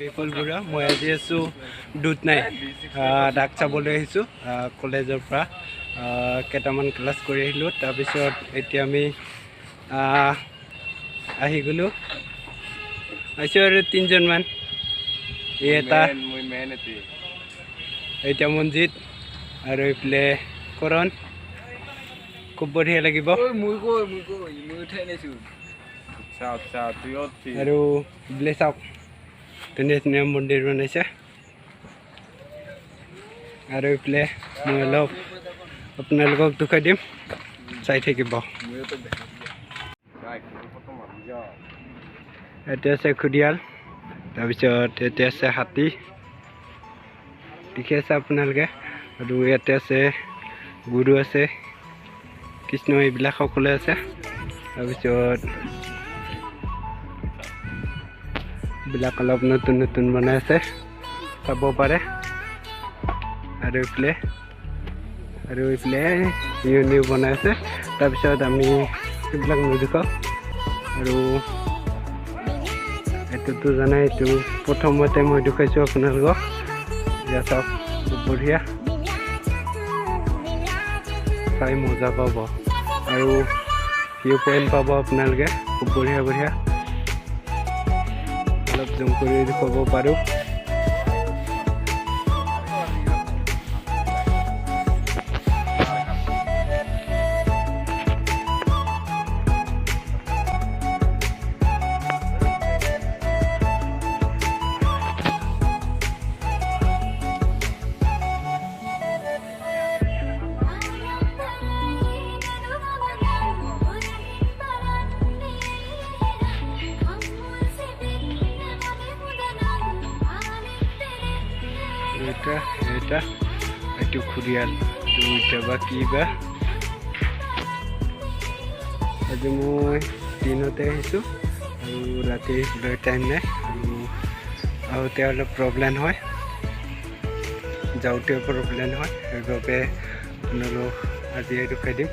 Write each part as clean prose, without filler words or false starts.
বিপুল বুঢ়া মই আজি আছোঁ দুধ নাই ডাক চাবলৈ আহিছোঁ কলেজৰ পৰা কেইটামান ক্লাছ কৰি আহিলোঁ তাৰপিছত এতিয়া আমি আহি গ'লোঁ আহিছোঁ আৰু তিনিজনমান এটা এতিয়া মনজিত আৰু এইফালে কৰণ খুব বঢ়িয়া লাগিব আৰু এইফালে চাওক ধুনীয়া ধুনীয়া মন্দিৰ বনাইছে আৰু এইফালে মই অলপ আপোনালোকক দেখুৱাই দিম চাই থাকিব ইয়াতে আছে খুদিয়াল তাৰপিছত ইয়াতে আছে হাতী দেখি আছে আপোনালোকে আৰু ইয়াতে আছে গুৰু আছে কৃষ্ণ এইবিলাক সকলো আছে তাৰপিছত এইবিলাক অলপ নতুন নতুন বনাই আছে চাব পাৰে আৰু এইফালে নিউ বনাই আছে তাৰপিছত আমি এইবিলাক নেদেখাওঁ আৰু এইটোতো জানাই এইটো প্ৰথমতে মই দেখুৱাইছোঁ আপোনালোকক এতিয়া চাওক বঢ়িয়া চাই মজা পাব আৰু ভিউ পইণ্ট পাব আপোনালোকে খুব বঢ়িয়া বঢ়িয়া অলপ জুম কৰি দেখুৱাব পাৰোঁ এইটো খুদিয়াল দুইটা বা কি বা আজি মই দিনতে আহিছোঁ আৰু ৰাতি টাইম নাই আৰু আহোঁতে অলপ প্ৰব্লেম হয় যাওঁতেও প্ৰব্লেম হয় সেইবাবে আপোনালোক আজিয়ে দেখুৱাই দিম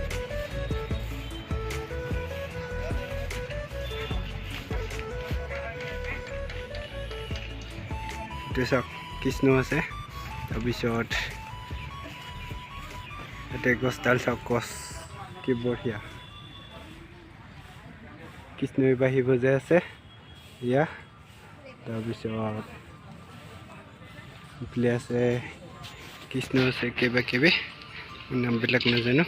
এইটো চাওক কৃষ্ণ আছে তাৰপিছত ইয়াতে গছডাল চাওক গছ কি বঢ়িয়া কৃষ্ণই বাঁহী বজাই আছে এয়া তাৰপিছত ইফালে আছে কৃষ্ণ আছে কিবা কিবি নামবিলাক নাজানো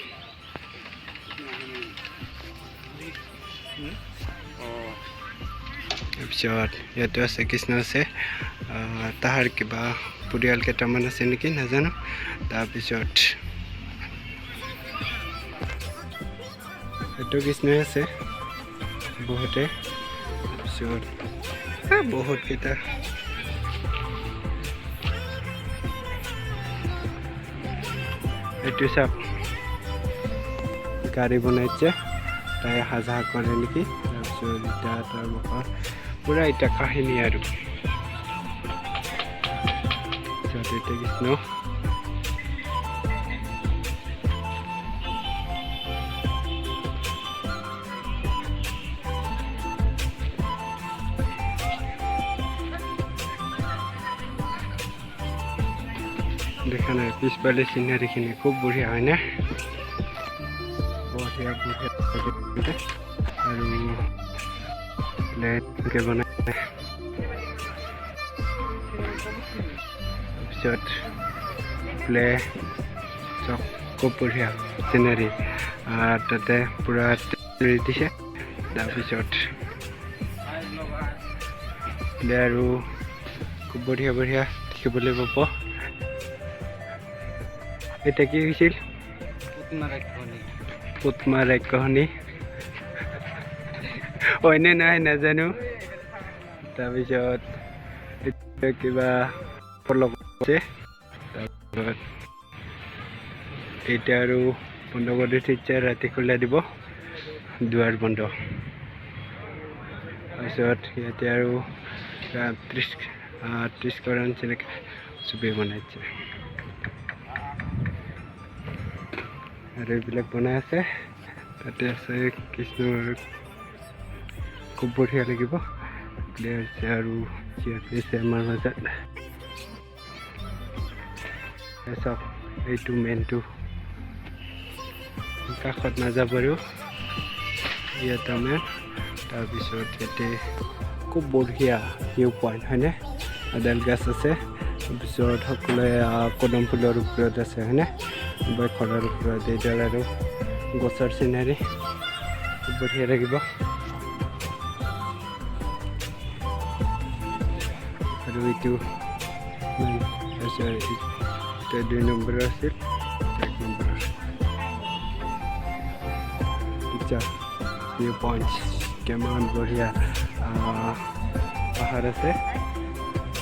তাৰপিছত ইয়াতো আছে কৃষ্ণ আছে তাহাৰ কিবা পৰিয়াল কেইটামান আছে নেকি নাজানো তাৰপিছত এইটো কৃষ্ণই আছে বহুতে তাৰপিছত বহুতকেইটা এইটো চাওক গাড়ী বনাইছে তাই হাজা কৰে নেকি তাৰপিছত এতিয়া তাৰ মুখৰ পুৰা এটা কাহিনী আৰু এটা কৃষ্ণ দেখা নাই পিছফালে চিনাৰীখিনি খুব বঢ়িয়া হয় না বঢ়িয়া বঢ়িয়া আৰু লাইটকে বনাই তাৰপিছত প্লে চব খুব বঢ়িয়া চিনাৰী তাতে পূৰা দিছে তাৰপিছত প্লে আৰু খুব বঢ়িয়া বঢ়িয়া দেখিবলৈ পাব এটা কি হৈছিল পুতমা ৰাক্ষসনী হয়নে নাই নাজানো তাৰপিছত কিবা আছে তাৰপিছত এতিয়া আৰু বন্ধ কৰি দিছে ৰাতি খোলা দিব দুৱাৰ বন্ধ তাৰপিছত ইয়াতে আৰু 30 কৰা নিচিনা ছবি বনাইছে আৰু এইবিলাক বনাই আছে তাতে আছে কৃষ্ণ খুব বঢ়িয়া লাগিব প্লে আছে আৰু চেয়াৰ কৰিছে আমাৰ মাজত চাওক এইটো মেইনটো কাষত নাযাব আৰু ইয়াত আমি তাৰপিছত ইয়াতে খুব বঢ়িয়া ভিউ পইণ্ট হয়নে এডাল গছ আছে তাৰপিছত সকলোৱে কদম ফুলৰ ওপৰত আছে হয়নে ঘৰৰ ওপৰত এইডাল আৰু গছৰ চিনাৰী বঢ়িয়া লাগিব আৰু এইটো এটা 2 নম্বৰ আছিল 1 নম্বৰ ভিউ পইণ্ট কিমান বঢ়িয়া পাহাৰ আছে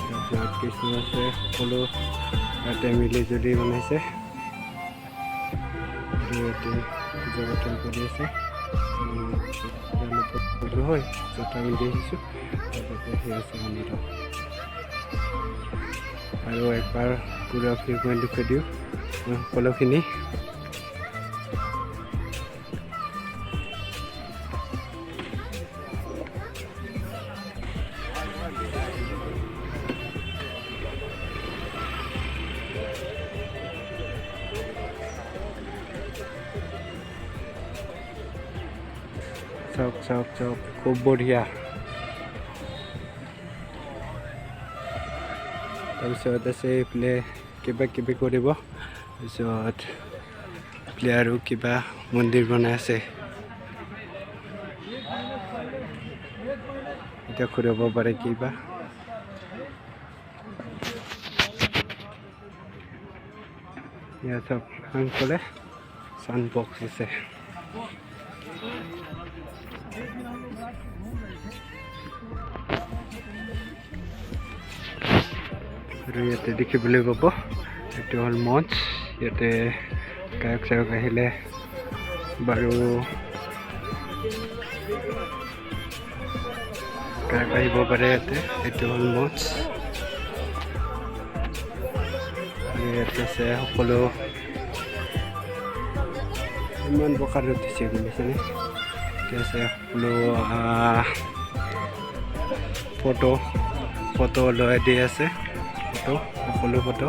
তাৰপিছত কৃষ্ণ আছে সকলো ইয়াতে মিলি জুলি বনাইছে আৰু ইয়াতে পূজা পাতল কৰি আছে হয় য'ত আমি দেখিছোঁ তাতে সেই আছে মন্দিৰ আৰু একবাৰ পুৰা ভিউ পইণ্ট দেখুৱাই দিওঁ সকলোখিনি চক খুব বঢ়িয়া তাৰপিছত আছে এইফালে কিবা কিবি কৰিব তাৰপিছত এইফালে আৰু কিবা মন্দিৰ বনাই আছে এতিয়া ঘূৰাব পাৰে কিবা ইয়াত চব আনকলে চাউণ্ড বক্স আছে আৰু ইয়াতে দেখিবলৈ পাব এইটো হ'ল মঞ্চ ইয়াতে গায়ক চায়ক আহিলে বাৰু গায়ক আহিব পাৰে ইয়াতে এইটো হ'ল মঞ্চ আৰু ইয়াতে আছে সকলো ইমান বকাৰ উঠিছে বুলিছেনে এতিয়া আছে সকলো ফটো লৈ দি আছে সকলো ফটো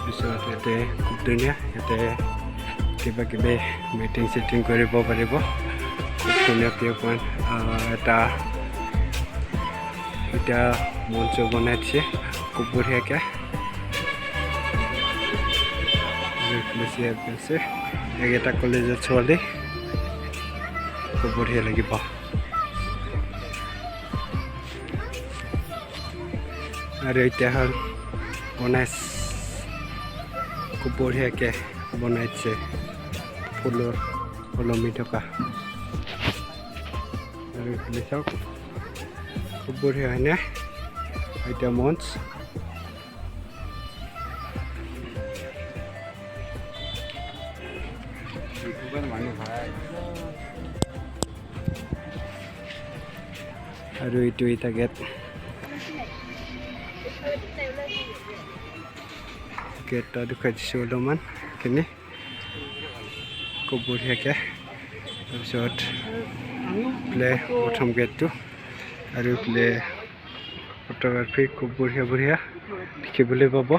পিছত ইয়াতে খুব ধুনীয়া ইয়াতে কিবা কিবি মিটিং চিটিং কৰিব পাৰিব খুব ধুনীয়া ভিউ পইণ্ট এটা এতিয়া মঞ্চ বনাই দিছে খুব বঢ়িয়াকৈ আছে এইকেইটা কলেজৰ ছোৱালী খুব বঢ়িয়া লাগিব আৰু এতিয়া হ'ল বনাইছে খুব বঢ়িয়াকৈ বনাইছে ফুলৰ ওলমি থকা আৰু এইফালে চাওক খুব বঢ়িয়া হয়নে এতিয়া মঞ্চ আৰু এইটো এটা গেট গেটটা দেখুৱাই দিছোঁ অলপমান এইখিনি খুব বঢ়িয়াকৈ তাৰপিছত এইফালে প্ৰথম গেটটো আৰু এইফালে ফটোগ্ৰাফী খুব বঢ়িয়া দেখিবলৈ পাব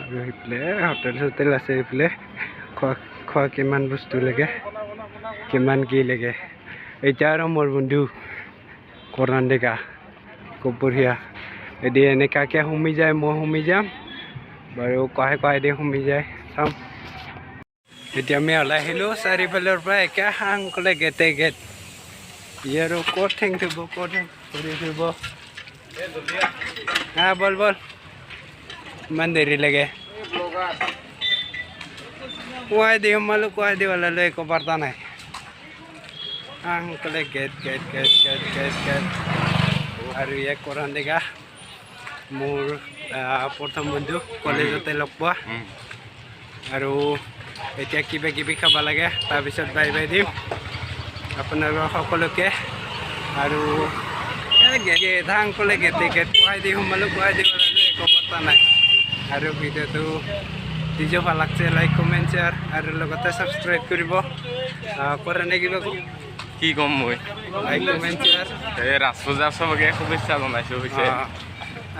আৰু সেইফালে হোটেল আছে এইফালে খোৱা কিমান বস্তু লাগে কিমান কি লাগে এতিয়া আৰু মোৰ বন্ধু কৰণ ডেকা খুব বঢ়িয়া এদি এনেকুৱাকৈ সোমাই যায় মই সোমাই যাম বাৰু কহাই দি সোমাই যায় চাম এতিয়া আমি ওলাই আহিলোঁ চাৰিফালৰ পৰা একে সাংকলে গেট ই আৰু ক'ত ঠেং থ'ব ক'ত ঘূৰি ফুৰিব বল ইমান দেৰি লাগে কোৱাই দি সোমালোঁ কোৱাই দি ওলালোঁ একো বাৰ্তা নাই সাংকলে গেট আৰু ইয়াক কৰণ ডেকা মোৰ প্ৰথম বন্ধু কলেজতে লগ পোৱা আৰু এতিয়া কিবা কিবি খাব লাগে তাৰপিছত বাই দিম আপোনালোক সকলোকে আৰু ধাংকলে গেট কোৱাই দি সোমালোঁ কোৱাই দি ওলালোঁ একো বাৰ্তা নাই আৰু ভিডিঅ'টো নিজে ভাল লাগছে লাইক কমেণ্ট শ্বেয়াৰ আৰু লগতে ছাবস্ক্ৰাইব কৰিব কৰে নে কিবা কি ক'ম মই লাইক কমেণ্ট শ্বেয়াৰ ৰাজ পূজা চবকে শুভেচ্ছা জনাইছোঁ হৈছে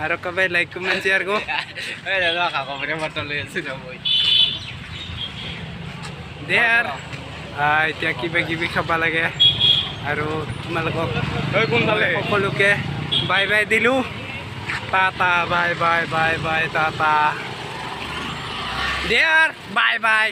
আৰু কবাই লাইক কমেণ্ট শ্বেয়াৰ কৰ দে আৰু এতিয়া কিবা কিবি খাব লাগে আৰু তোমালোকক সকলোকে বাই বাই দিলোঁ tata bye bye bye bye Tata দে আৰু বাই বাই